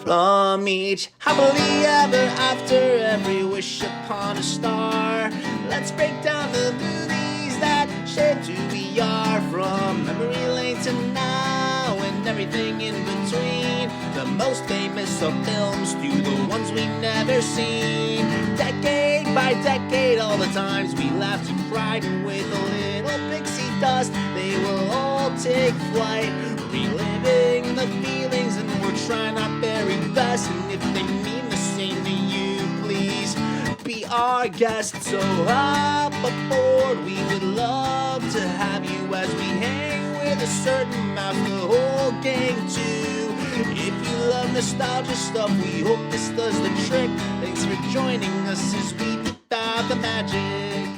From each happily ever after, every wish upon a star. Let's break down the movies that shaped who we are. From memory lane to now and everything in between. The most famous of films to the ones we've never seen. Decade by decade, all the times we laughed and cried. And with a little pixie dust, they will all take flight. Reliving the feelings, and we're trying our very best. And if they mean the same to you, please be our guest. So hop aboard, we would love to have you as we hang with a certain mouth, the whole gang too. If you love nostalgia stuff, we hope this does the trick. Thanks for joining us as we deep dive the magic.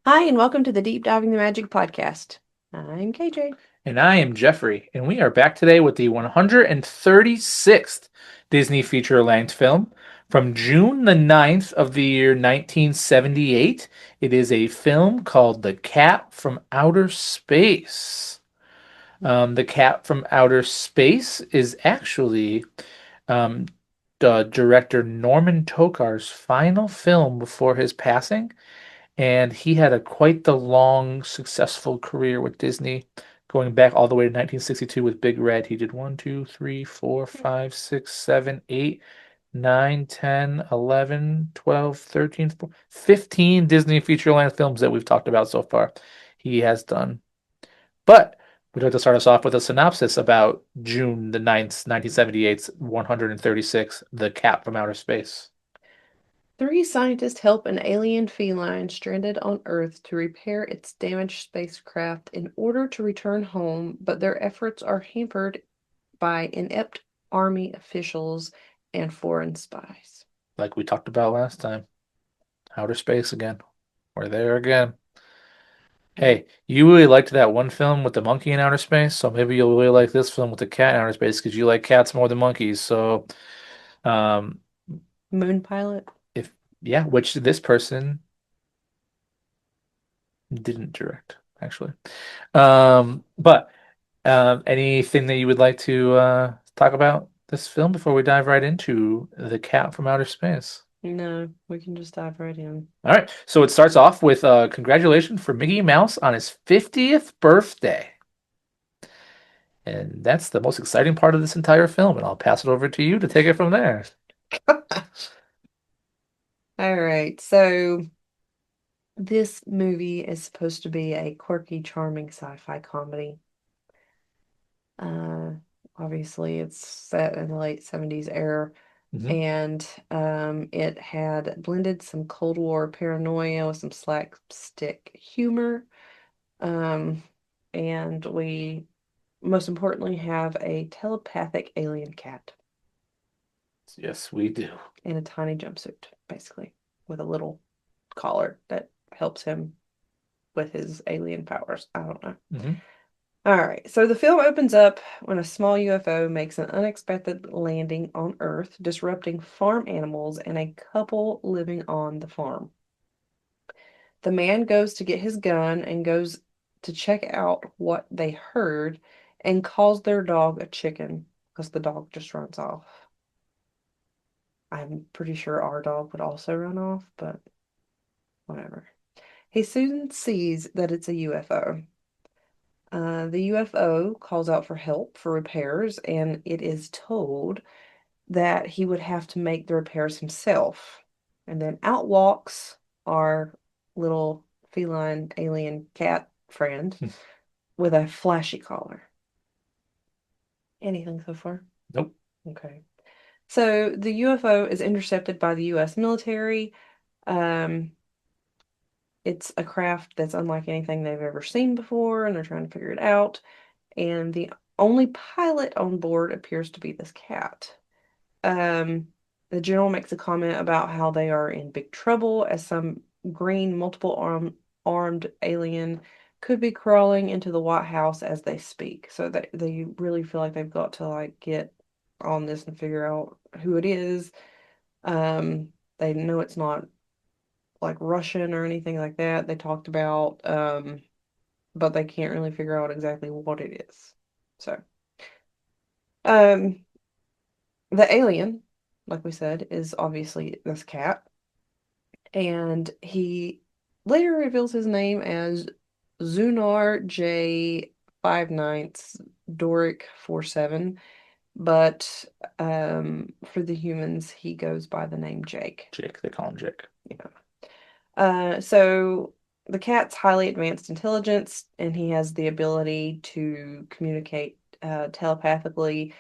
Hi, and welcome to the Deep Diving the Magic podcast. I'm KJ. And I am Jeffrey, and we are back today with the 136th Disney feature-length film from June the 9th of the year 1978. It is a film called The Cat from Outer Space. The Cat from Outer Space is actually um, the director Norman Tokar's final film before his passing, and he had quite the long, successful career with Disney, going back all the way to 1962 with Big Red. He did 1, 2, 3, 4, 5, 6, 7, 8, 9, 10, 11, 12, 13, 15 Disney feature-length films that we've talked about so far. He has done. But we'd like to start us off with a synopsis about June the 9th, 1978's 136, The Cat from Outer Space. Three scientists help an alien feline stranded on Earth to repair its damaged spacecraft in order to return home, but their efforts are hampered by inept army officials and foreign spies. Like we talked about last time. Outer space again. We're there again. Hey, you really liked that one film with the monkey in outer space, so maybe you'll really like this film with the cat in outer space because you like cats more than monkeys. So, um, Moon Pilot? if yeah, which this person didn't direct, actually. But anything that you would like to talk about this film before we dive right into The Cat from Outer Space? No, we can just dive right in. All right, so it starts off with congratulations for Mickey Mouse on his 50th birthday. And that's the most exciting part of this entire film, and I'll pass it over to you to take it from there. All right, so this movie is supposed to be a quirky, charming sci-fi comedy. Uh, Obviously, it's set in the late 70s era, Hmm. and it had blended some Cold War paranoia with some slapstick humor. Um, and we, most importantly, have a telepathic alien cat Yes, we do. in a tiny jumpsuit, basically, with a little collar that helps him with his alien powers. I don't know. Hmm. All right, so the film opens up when a small UFO makes an unexpected landing on Earth, disrupting farm animals and a couple living on the farm. The man goes to get his gun and goes to check out what they heard and calls their dog a chicken because the dog just runs off. I'm pretty sure our dog would also run off, but whatever. He soon sees that it's a UFO. The UFO calls out for help for repairs, and it is told that he would have to make the repairs himself. And then out walks our little feline alien cat friend with a flashy collar. Anything so far? Nope. Okay. So the UFO is intercepted by the US military. Um, it's a craft that's unlike anything they've ever seen before, and they're trying to figure it out. And the only pilot on board appears to be this cat. Um, the general makes a comment about how they are in big trouble as some green, armed alien could be crawling into the White House as they speak. So they really feel like they've got to like get on this and figure out who it is. They know it's not like Russian or anything like that. They talked about, but they can't really figure out exactly what it is. So, um, The alien, like we said, is obviously this cat, and he later reveals his name as Zunar J 59th Doric 47, but for the humans, he goes by the name Jake. Jake, they call him Jake. Yeah. So the cat's highly advanced intelligence, and he has the ability to communicate telepathically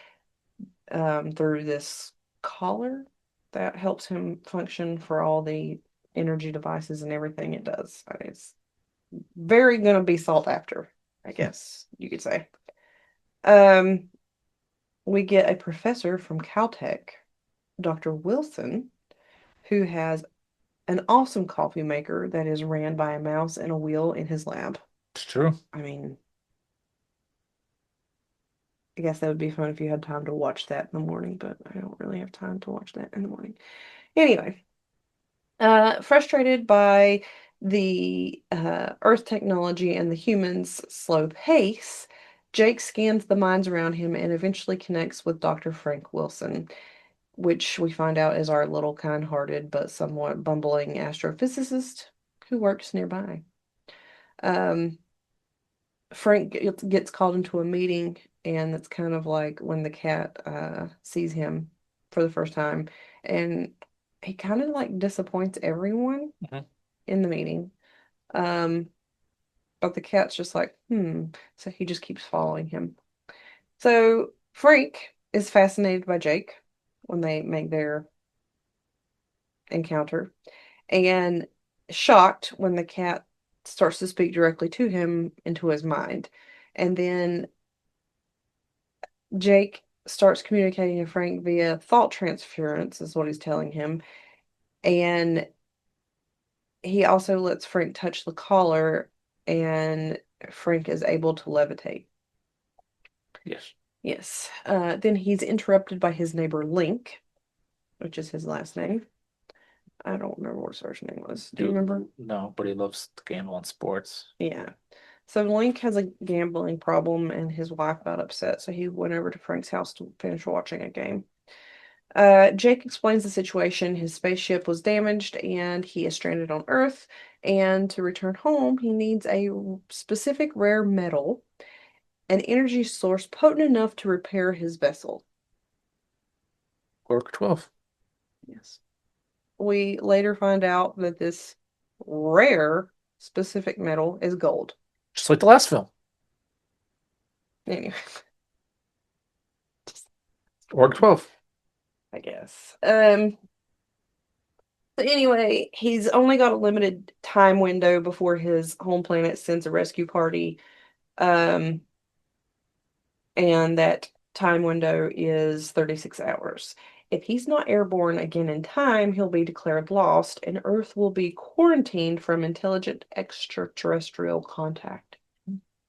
through this collar that helps him function for all the energy devices and everything it does. I mean, it's very gonna be sought after, I guess you could say. Um, we get a professor from Caltech, Dr. Wilson, who has an awesome coffee maker that is ran by a mouse and a wheel in his lab. It's true. I mean, I guess that would be fun if you had time to watch that in the morning, but I don't really have time to watch that in the morning. Anyway, frustrated by the Earth technology and the humans' slow pace, Jake scans the minds around him and eventually connects with Dr. Frank Wilson, which we find out is our little kind-hearted but somewhat bumbling astrophysicist who works nearby. Um, Frank gets called into a meeting, and it's kind of like when the cat sees him for the first time, and he kind of like disappoints everyone Mhm. in the meeting. Um, but the cat's just like, so he just keeps following him. So Frank is fascinated by Jake when they make their encounter, and shocked when the cat starts to speak directly to him into his mind. And then Jake starts communicating to Frank via thought transference, is what he's telling him. And he also lets Frank touch the collar, and Frank is able to levitate. Yes. Yes. Then he's interrupted by his neighbor Link, which is his last name. I don't remember what his first name was. Do you remember? No, but he loves to gamble on sports. Yeah. So Link has a gambling problem, and his wife got upset, so he went over to Frank's house to finish watching a game. Jake explains the situation. His spaceship was damaged and he is stranded on Earth. And to return home, he needs a specific rare metal, an energy source potent enough to repair his vessel. Orc 12. Yes. We later find out that this rare specific metal is gold. Just like the last film. Anyway, Orc 12. I guess. So anyway, he's only got a limited time window before his home planet sends a rescue party. Um, and that time window is 36 hours. If he's not airborne again in time, he'll be declared lost, and Earth will be quarantined from intelligent extraterrestrial contact.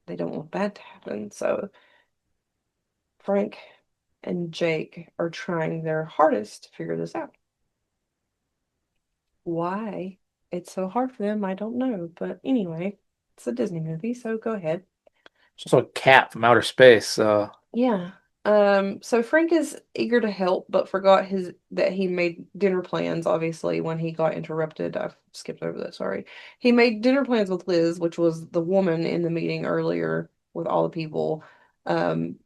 They don't want that to happen, so Frank and Jake are trying their hardest to figure this out. Why it's so hard for them, I don't know, but anyway, it's a Disney movie, so go ahead. It's also a cat from outer space. Yeah. So Frank is eager to help, but forgot his that he made dinner plans, obviously, when he got interrupted. I've skipped over that, sorry. He made dinner plans with Liz, which was the woman in the meeting earlier with all the people. Um,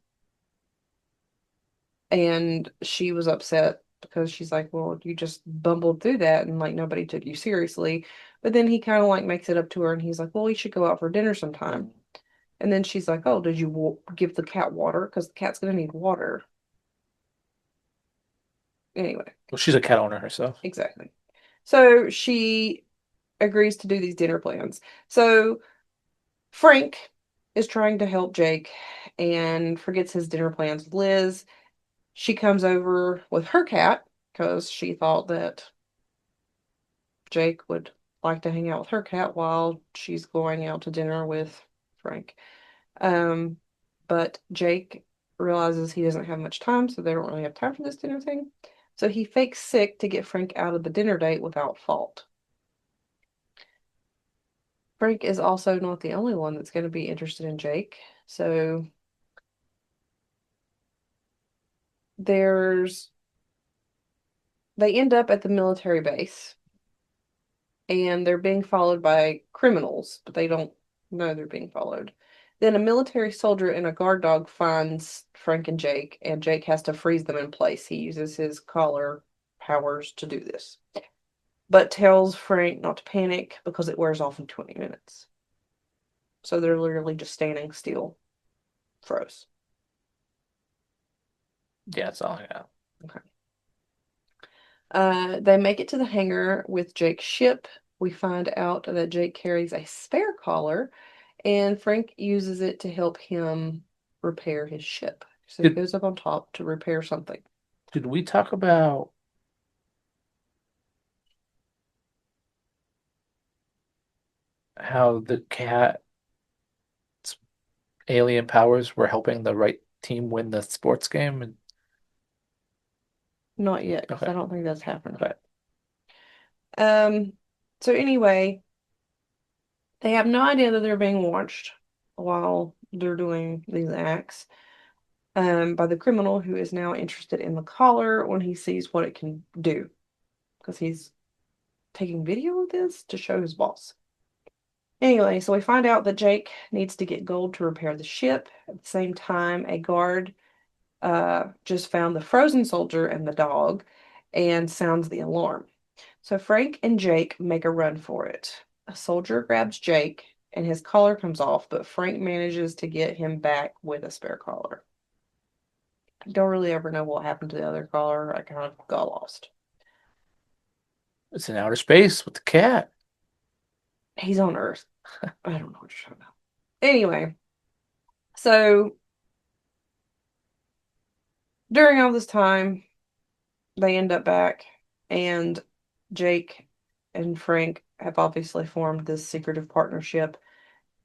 and she was upset because she's like, well, you just bumbled through that and like nobody took you seriously. But then he kind of like makes it up to her and he's like, well, we should go out for dinner sometime. And then she's like, oh, did you give the cat water? Because the cat's going to need water. Anyway, Well, she's a cat owner herself. exactly. So she agrees to do these dinner plans. So Frank is trying to help Jake and forgets his dinner plans with Liz. She comes over with her cat because she thought that Jake would like to hang out with her cat while she's going out to dinner with Frank. Um, but Jake realizes he doesn't have much time, so they don't really have time for this dinner thing. So he fakes sick to get Frank out of the dinner date without fault. Frank is also not the only one that's going to be interested in Jake. So there's They end up at the military base and they're being followed by criminals, but they don't know they're being followed. Then a military soldier and a guard dog finds Frank and Jake has to freeze them in place. He uses his collar powers to do this, but tells Frank not to panic because it wears off in 20 minutes. So they're literally just standing still, froze. Yeah, that's all I got. Okay. They make it to the hangar with Jake's ship. We find out that Jake carries a spare collar, and Frank uses it to help him repair his ship. So he Did goes up on top to repair something. did we talk about how the cat's alien powers were helping the right team win the sports game? And Not yet, because okay, I don't think that's happened. okay. So anyway, they have no idea that they're being watched while they're doing these acts, by the criminal who is now interested in the collar when he sees what it can do, because he's taking video of this to show his boss. Anyway, so we find out that Jake needs to get gold to repair the ship. At the same time, a guard just found the frozen soldier and the dog and sounds the alarm. So Frank and Jake make a run for it. A soldier grabs Jake and his collar comes off, but Frank manages to get him back with a spare collar. I don't really ever know what happened to the other collar. I kind of got lost. It's in outer space with the cat. He's on Earth. I don't know what you're talking about. Anyway, so during all this time, they end up back, and Jake and Frank have obviously formed this secretive partnership,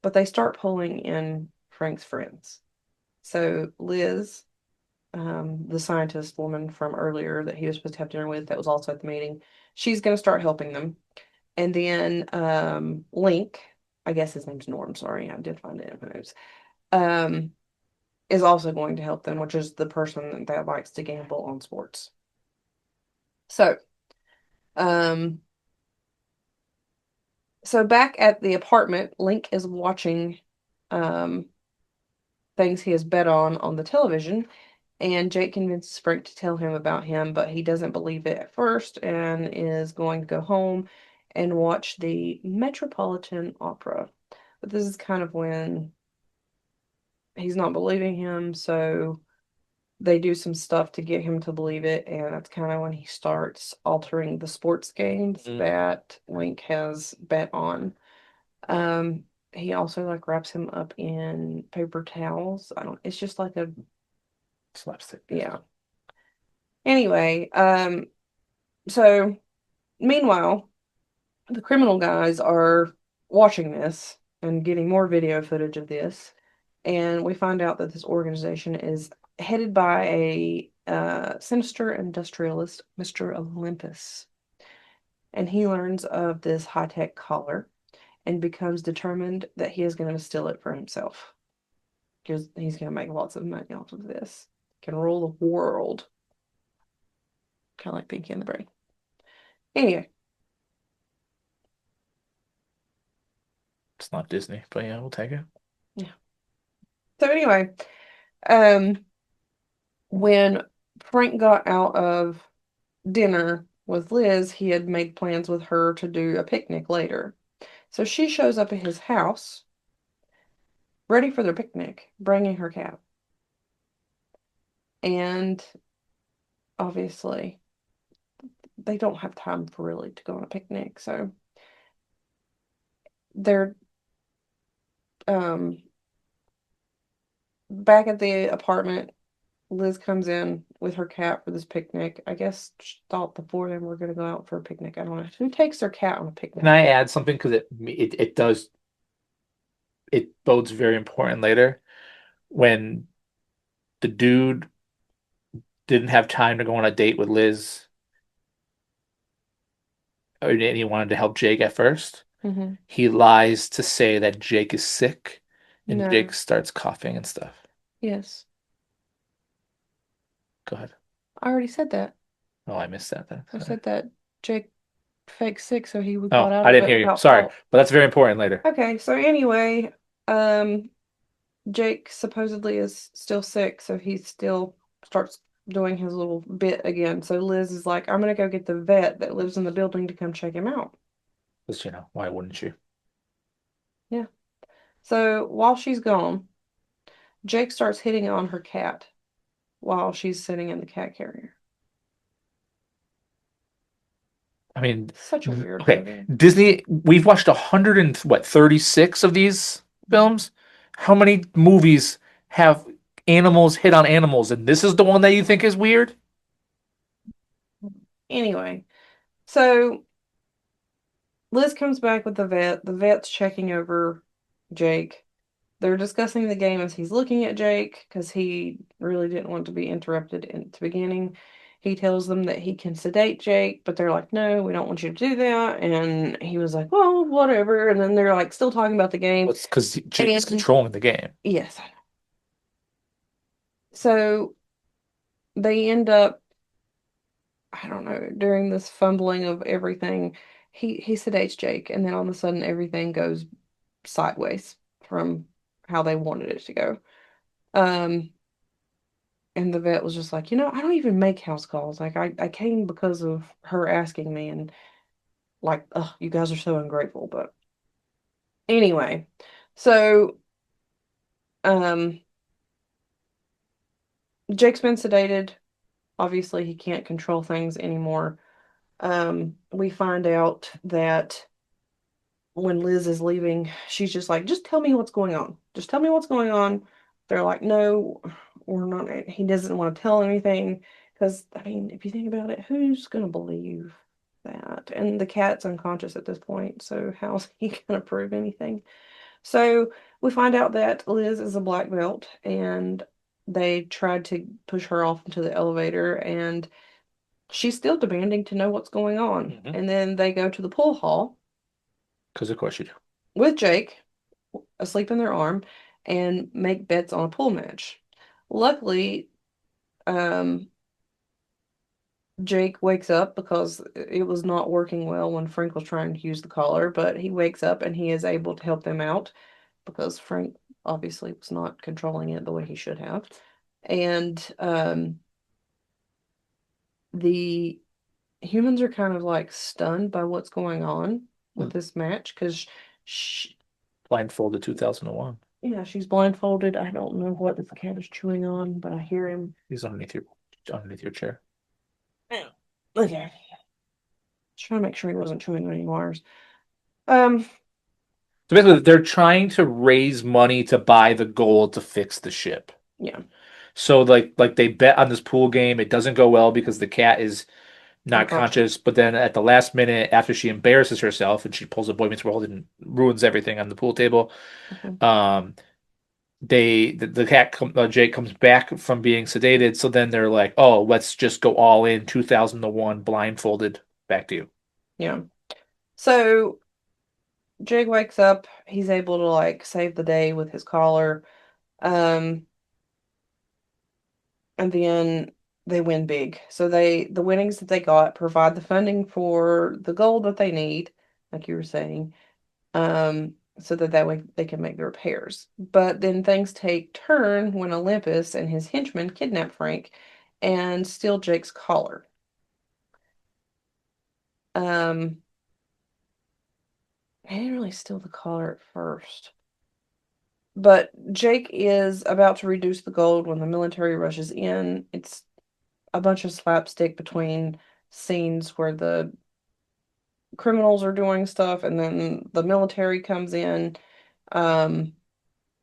but they start pulling in Frank's friends. So Liz, the scientist woman from earlier that he was supposed to have dinner with, that was also at the meeting, she's going to start helping them. And then Link, I guess his name's Norm, sorry, I did find it in my notes, um, is also going to help them, which is the person that likes to gamble on sports. So, um, so back at the apartment, Link is watching um things he has bet on the television, and Jake convinces Frank to tell him about him, but he doesn't believe it at first and is going to go home and watch the Metropolitan Opera. But this is kind of when he's not believing him, so they do some stuff to get him to believe it, and that's kind of when he starts altering the sports games that Link has bet on. Um, he also like wraps him up in paper towels. I don't, it's just like a, Slapstick. yeah. Anyway, so meanwhile, the criminal guys are watching this and getting more video footage of this, and we find out that this organization is headed by a sinister industrialist, Mr. Olympus. And he learns of this high-tech collar and becomes determined that he is going to steal it for himself. Because he's going to make lots of money off of this. Can rule the world. Kind of like Pinky and the Brain. Anyway, It's not Disney, but yeah, we'll take it. yeah. So anyway, um, when Frank got out of dinner with Liz, he had made plans with her to do a picnic later. So she shows up at his house, ready for their picnic, bringing her cat. And obviously, they don't have time for really to go on a picnic, so they're um back at the apartment. Liz comes in with her cat for this picnic. I guess she thought the four of them were going to go out for a picnic. I don't know. Who takes their cat on a picnic? Can I add something because it does it bodes very important later when the dude didn't have time to go on a date with Liz and he wanted to help Jake at first. Mm-hmm. He lies to say that Jake is sick and No. Jake starts coughing and stuff. Yes. Go ahead. I already said that. Oh, I missed that then. I Sorry. said that Jake faked sick so he got Oh, out I of didn't it hear you. without Sorry, fault. but that's very important later. Okay, so anyway, um, Jake supposedly is still sick, so he still starts doing his little bit again. So Liz is like, I'm gonna go get the vet that lives in the building to come check him out. Because, why wouldn't you? Yeah. So while she's gone, Jake starts hitting on her cat while she's sitting in the cat carrier. I mean, Such a weird okay, movie. Disney, we've watched 36 of these films. How many movies have animals hit on animals, and this is the one that you think is weird? Anyway, so Liz comes back with the vet. The vet's checking over Jake. They're discussing the game as he's looking at Jake because he really didn't want to be interrupted in the beginning. He tells them that he can sedate Jake, but they're like, no, we don't want you to do that. And he was like, well, whatever. And then they're like still talking about the game. Well, it's because Jake is And controlling the game. yes, I know. So they end up, I don't know, during this fumbling of everything, he sedates Jake, and then all of a sudden everything goes sideways from how they wanted it to go. Um, and the vet was just like, I don't even make house calls. Like I came because of her asking me, and like, ugh, you guys are so ungrateful. But anyway, so um Jake's been sedated. Obviously he can't control things anymore. We find out that when Liz is leaving, she's just like, just tell me what's going on. Just tell me what's going on. They're like, no, we're not. He doesn't want to tell anything because, I mean, if you think about it, who's going to believe that? And the cat's unconscious at this point, so how's he going to prove anything? So we find out that Liz is a black belt, and they tried to push her off into the elevator, and she's still demanding to know what's going on. Mhm. And then they go to the pool hall Because of course you do. with Jake asleep in their arm and make bets on a pool match. Luckily, um, Jake wakes up because it was not working well when Frank was trying to use the collar, but he wakes up and he is able to help them out because Frank obviously was not controlling it the way he should have. And the humans are kind of like stunned by what's going on with this match because Blindfolded 2001. yeah, she's blindfolded. I don't know what this cat is chewing on, but I hear him. He's underneath your chair. Yeah. Okay. Trying to make sure he wasn't chewing on any wires. Um, So basically, they're trying to raise money to buy the gold to fix the ship. yeah, So like they bet on this pool game. It doesn't go well because the cat is not unconscious. conscious. But then at the last minute, after she embarrasses herself and she pulls a Boy Meets World and ruins everything on the pool table, Mhm. um, the cat Jake comes back from being sedated. So then they're like, oh, let's just go all in 2001 blindfolded. Back to you. Yeah. So Jake wakes up. He's able to like save the day with his collar. Um, and then they win big. So the winnings that they got provide the funding for the gold that they need, like you were saying. So that way they can make the repairs. But then things take turn when Olympus and his henchmen kidnap Frank and steal Jake's collar. Um, they didn't really steal the collar at first. But Jake is about to reduce the gold when the military rushes in. It's a bunch of slapstick between scenes where the criminals are doing stuff and then the military comes in. Um,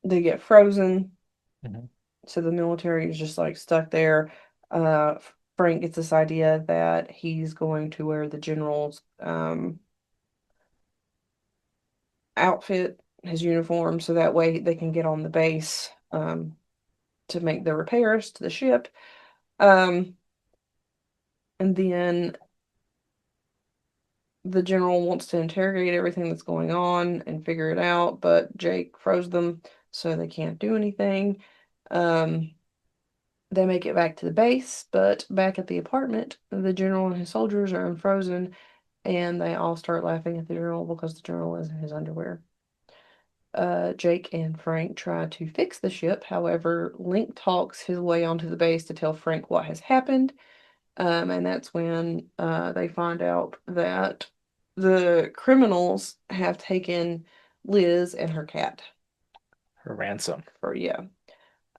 they get frozen. Mhm. So the military is just like stuck there. Uh, Frank gets this idea that he's going to wear the general's outfit, his uniform, so that way they can get on the base to make the repairs to the ship. Um, and then the general wants to interrogate everything that's going on and figure it out, but Jake froze them so they can't do anything. Um, They make it back to the base, but back at the apartment, the general and his soldiers are unfrozen, and they all start laughing at the general because the general is in his underwear. Jake and Frank try to fix the ship. However, Link talks his way onto the base to tell Frank what has happened. And that's when they find out that the criminals have taken Liz and her cat. Her ransom. Yeah.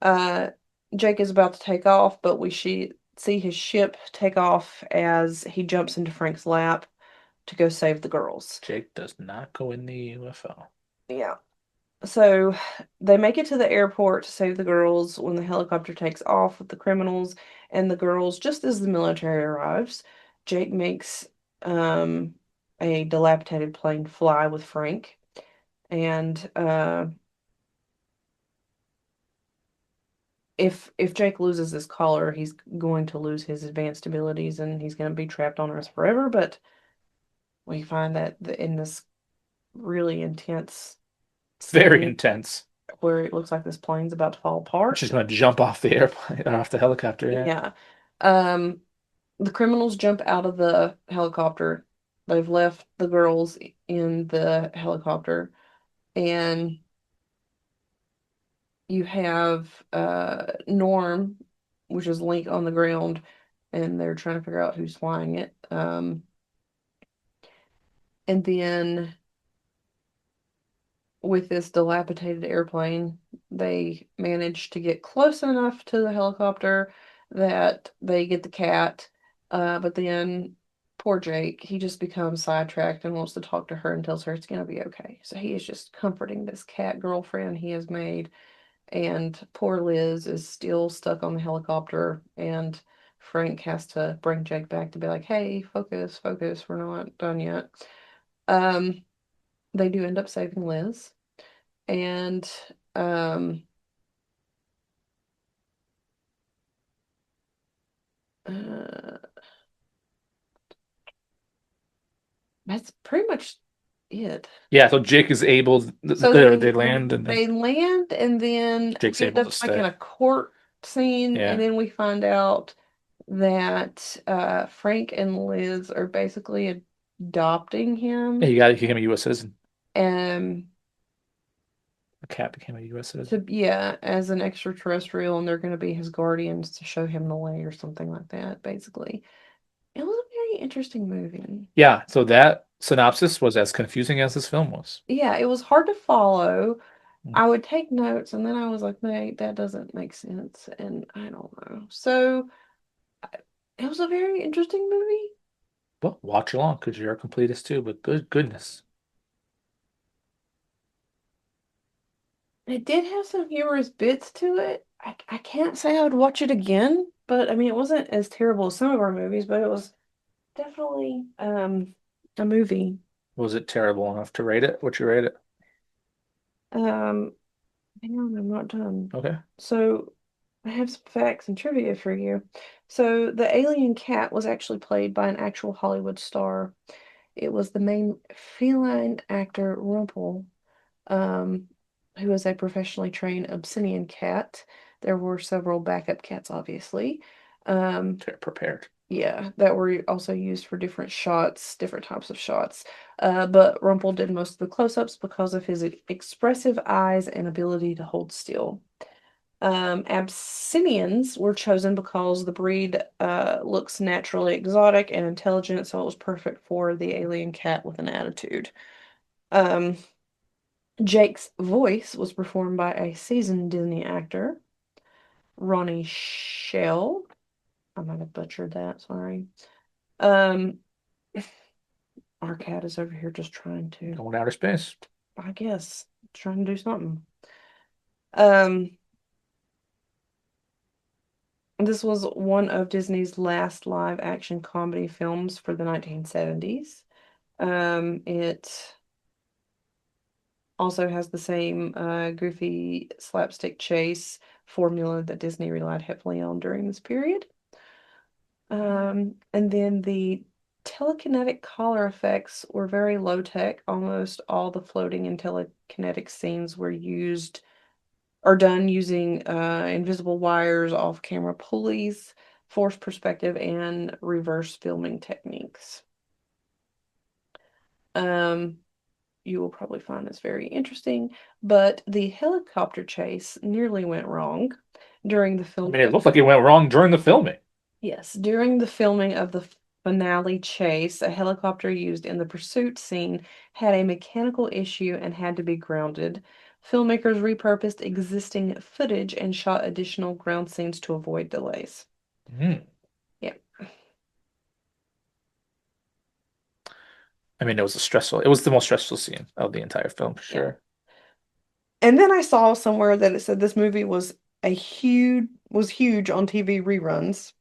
Uh, Jake is about to take off, but we see his ship take off as he jumps into Frank's lap to go save the girls. Jake does not go in the UFO. Yeah. So they make it to the airport to save the girls when the helicopter takes off with the criminals and the girls. Just as the military arrives, Jake makes a dilapidated plane fly with Frank. And if Jake loses this collar, he's going to lose his advanced abilities and he's going to be trapped on Earth forever. But we find that in this really intense Very scene intense. where it looks like this plane's about to fall apart. She's gonna jump off the airplane or off the helicopter. Yeah. Yeah. Um, the criminals jump out of the helicopter. They've left the girls in the helicopter, and you have Norm, which is Link on the ground, and they're trying to figure out who's flying it. And then with this dilapidated airplane, they manage to get close enough to the helicopter that they get the cat. But then poor Jake, he just becomes sidetracked and wants to talk to her and tells her it's going to be okay. So he is just comforting this cat girlfriend he has made. And poor Liz is still stuck on the helicopter. And Frank has to bring Jake back to be like, hey, focus, focus, we're not done yet. They do end up saving Liz. And uh, that's pretty much it. Yeah. So Jake is able. So They land and then they land, and then Jake's we end able up to like in stay. a court scene, Yeah. and then we find out that Frank and Liz are basically adopting Yeah, him. he became a U.S. citizen. And The cat became a U.S. citizen. yeah, as an extraterrestrial, and they're going to be his guardians to show him the way or something like that, basically. It was a very interesting movie. Yeah. So that synopsis was as confusing as this film was. Yeah, it was hard to follow. Mm. I would take notes and then I was like, "Mate, that doesn't make sense." And I don't know. So it was a very interesting movie. Well, watch along because you're a completist too. But good goodness. It did have some humorous bits to it. I can't say I would watch it again, but I mean, it wasn't as terrible as some of our movies, but it was definitely a movie. Was it terrible enough to rate it? What you rate it? Um, Hang on, I'm not done. Okay. So I have some facts and trivia for you. So the alien cat was actually played by an actual Hollywood star. It was the main feline actor Rumple, um, who is a professionally trained Abyssinian cat. There were several backup cats, obviously. Prepared. Yeah, that were also used for different shots, different types of shots. But Rumple did most of the close-ups because of his expressive eyes and ability to hold still. Abyssinians were chosen because the breed looks naturally exotic and intelligent, so it was perfect for the alien cat with an attitude. Um, Jake's voice was performed by a seasoned Disney actor, Ronnie Shell. I might have butchered that, sorry. Um, our cat is over here just trying to, Going outer space. I guess, trying to do something. Um, this was one of Disney's last live action comedy films for the 1970s. It also has the same goofy slapstick chase formula that Disney relied heavily on during this period. And then the telekinetic collar effects were very low tech. Almost all the floating and telekinetic scenes were used are done using invisible wires, off-camera pulleys, forced perspective, and reverse filming techniques. You will probably find this very interesting, but the helicopter chase nearly went wrong during the I film. mean, it looked like it went wrong during the filming. Yes, during the filming of the finale chase, a helicopter used in the pursuit scene had a mechanical issue and had to be grounded. Filmmakers repurposed existing footage and shot additional ground scenes to avoid delays. Hmm. Yeah. I mean, it was the most stressful scene of the entire film for sure. And then I saw somewhere that it said this movie was huge on TV reruns.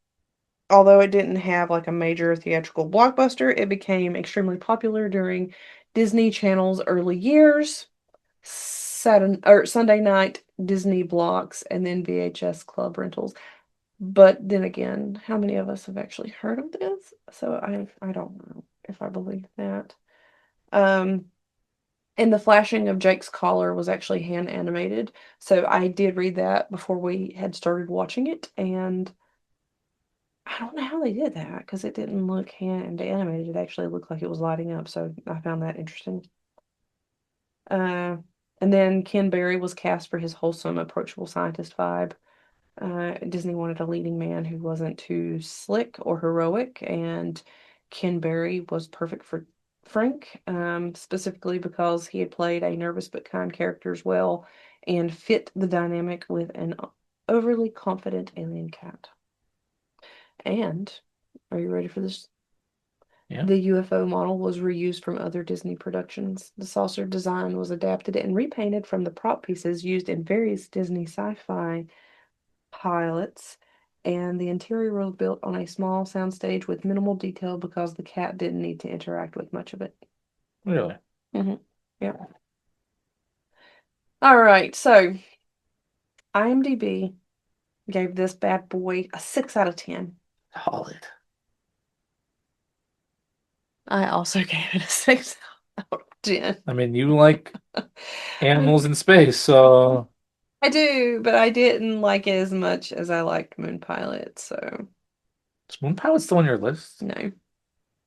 Although it didn't have like a major theatrical blockbuster, it became extremely popular during Disney Channel's early years. Saturday or Sunday night Disney blocks and then VHS club rentals. But then again, how many of us have actually heard of this? So I don't know if I believe that. Um, and the flashing of Jake's collar was actually hand animated. So I did read that before we had started watching it, and I don't know how they did that because it didn't look hand animated. It actually looked like it was lighting up. So I found that interesting. Uh, and then Ken Berry was cast for his wholesome, approachable scientist vibe. Disney wanted a leading man who wasn't too slick or heroic, and Ken Berry was perfect for Frank, specifically because he had played a nervous but kind character as well and fit the dynamic with an overly confident alien cat. And are you ready for this? Yeah. The UFO model was reused from other Disney productions. The saucer design was adapted and repainted from the prop pieces used in various Disney sci-fi pilots, and the interior was built on a small soundstage with minimal detail because the cat didn't need to interact with much of it. Really? Yeah. All right, so IMDb gave this bad boy a 6 out of 10. Solid. I also gave it a 6 out of 10. I mean, you like animals in space, so I do, but I didn't like it as much as I liked Moon Pilot, so is Moon Pilot still on your list? no.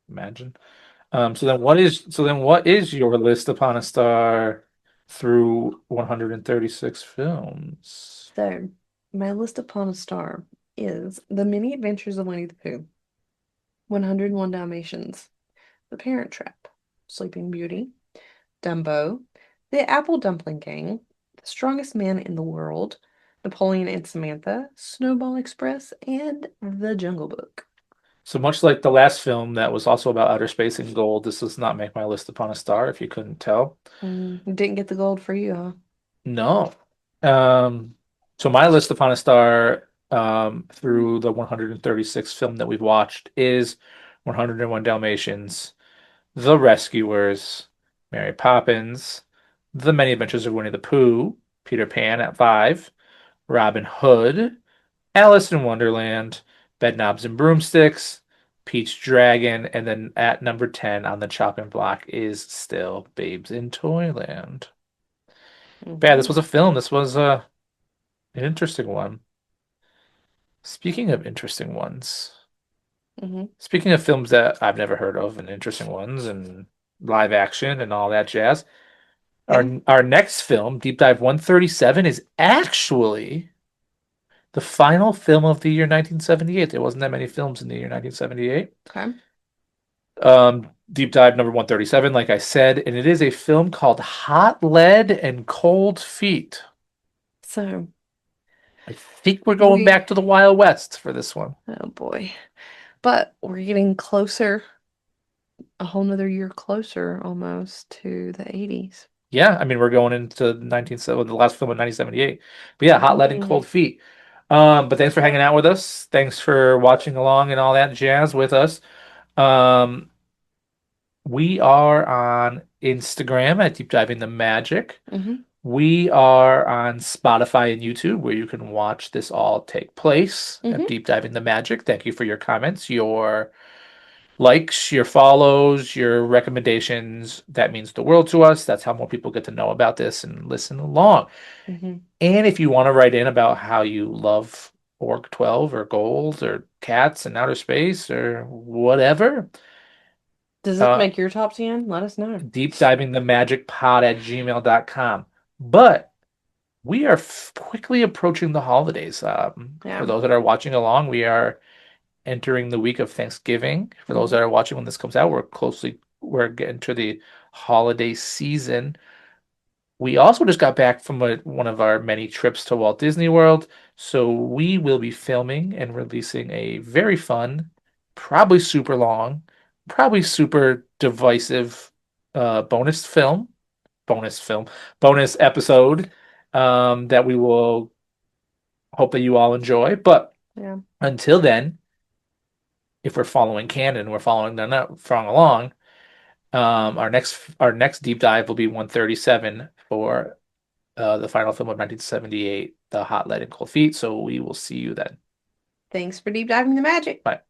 Imagine. So then what is your list upon a star through 136 films? So, my list upon a star is The Many Adventures of Winnie the Pooh, 101 Dalmatians, The Parent Trap, Sleeping Beauty, Dumbo, The Apple Dumpling Gang, The Strongest Man in the World, Napoleon and Samantha, Snowball Express, and The Jungle Book. So much like the last film that was also about outer space and gold, this does not make my list upon a star, if you couldn't tell. Didn't get the gold for you, huh? No. Um, so my list upon a star through the 136th film that we've watched is 101 Dalmatians, The Rescuers, Mary Poppins, The Many Adventures of Winnie the Pooh, Peter Pan at 5, Robin Hood, Alice in Wonderland, Bedknobs and Broomsticks, Peach Dragon, and then at number 10 on the chopping block is still Babes in Toyland. Yeah, this was a film. This was an interesting one. Speaking of interesting ones, Mm-hmm. speaking of films that I've never heard of and interesting ones and live action and all that jazz, our next film, Deep Dive 137, is actually the final film of the year 1978. There wasn't that many films in the year 1978. Okay. Deep Dive number 137, like I said, and it is a film called Hot Lead and Cold Feet. So I think we're going back to the Wild West for this one. oh boy. But we're getting closer, a whole nother year closer almost to the 80s. Yeah, I mean we're going into the last film in 1978. But yeah, Hot Lead and Cold Feet. But thanks for hanging out with us. Thanks for watching along and all that jazz with us. We are on Instagram at Deep Diving the Magic. Mm-hmm. We are on Spotify and YouTube where you can watch this all take place at Mhm. Deep Diving the Magic. Thank you for your comments, your likes, your follows, your recommendations. That means the world to us. That's how more people get to know about this and listen along. Hmm. And if you want to write in about how you love Org 12 or gold or cats in outer space or whatever, Does this uh, make your top 10? Let us know. deep diving the magic pod at gmail.com. But we are quickly approaching the holidays. For Yeah. those that are watching along, we are entering the week of Thanksgiving. For those Mhm. that are watching when this comes out, we're getting to the holiday season. We also just got back from one of our many trips to Walt Disney World, so we will be filming and releasing a very fun, probably super long, probably super divisive bonus film, bonus film, bonus episode that we will hope that you all enjoy. But Yeah. until then, if we're following canon, we're following along. Our next deep dive will be 137 for the final film of 1978, The Hot Lead and Cold Feet. So we will see you then. Thanks for deep diving the magic. Bye.